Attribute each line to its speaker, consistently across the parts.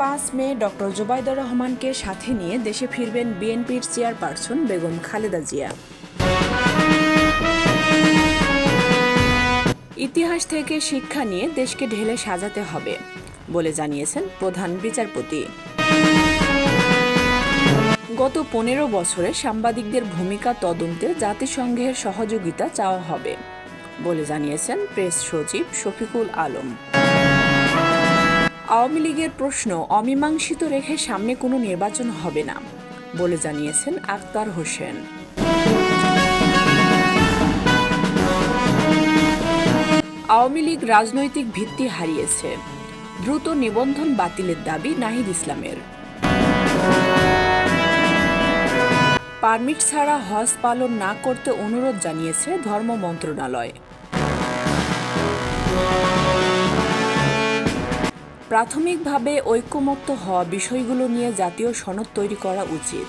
Speaker 1: 5 মে doctor Zubaidur রহমানকে সাথে নিয়ে দেশে ফিরবেন বিএনপির চেয়ারপারসন বেগম খালেদা জিয়া। ইতিহাস থেকে শিক্ষা নিয়ে দেশকে ঢেলে সাজাতে হবে বলে জানিয়েছেন প্রধান বিচারপতি। গত 15 বছরে সাংবাদিকদের ভূমিকা তদন্তে জাতিসংঘের সহযোগিতা চাওয়া হবে বলে জানিয়েছেন প্রেস সচিব শফিকুল আলম। আওয়ামী লীগের প্রশ্ন অমীমাংসিত রেখে সামনে কোনো নির্বাচন হবে না বলে জানিয়েছেন আক্তার হোসেন। আওয়ামী লীগ রাজনৈতিক ভিত্তি হারিয়েছে, দ্রুত নিবন্ধন বাতিলের দাবি নাহিদ ইসলামের। পারমিট ছাড়া হজ পালন না করতে অনুরোধ জানিয়েছে ধর্ম মন্ত্রণালয়। প্রাথমিকভাবে ঐকমত্য হওয়া বিষয়গুলো নিয়ে জাতীয় সনদ তৈরি করা উচিত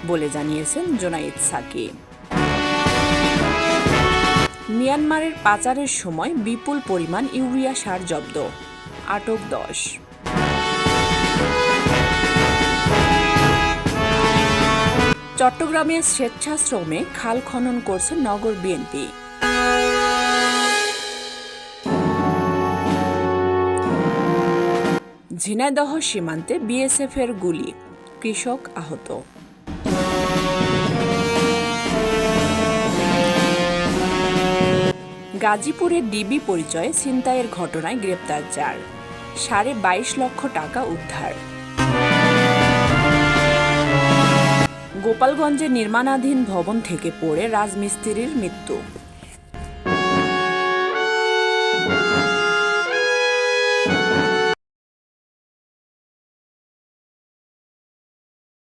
Speaker 1: বলে জানিয়েছেন জোনায়েদ সাকি। মিয়ানমারের পাচারের সময় বিপুল পরিমাণ ইউরিয়া সার জব্দ, আটক 10। চট্টগ্রামে স্বেচ্ছাশ্রমে খাল খনন করছে নগর বিএনপি। ঝিনাইদহ সীমান্তে বিএসএফের গুলি, কৃষক আহত। গাজীপুরে ডিবি পরিচয়ে ছিনতাইয়ের ঘটনায় গ্রেপ্তার 4, 22.5 লক্ষ টাকা উদ্ধার। গোপালগঞ্জে নির্মাণাধীন ভবন থেকে পড়ে রাজমিস্ত্রির মৃত্যু।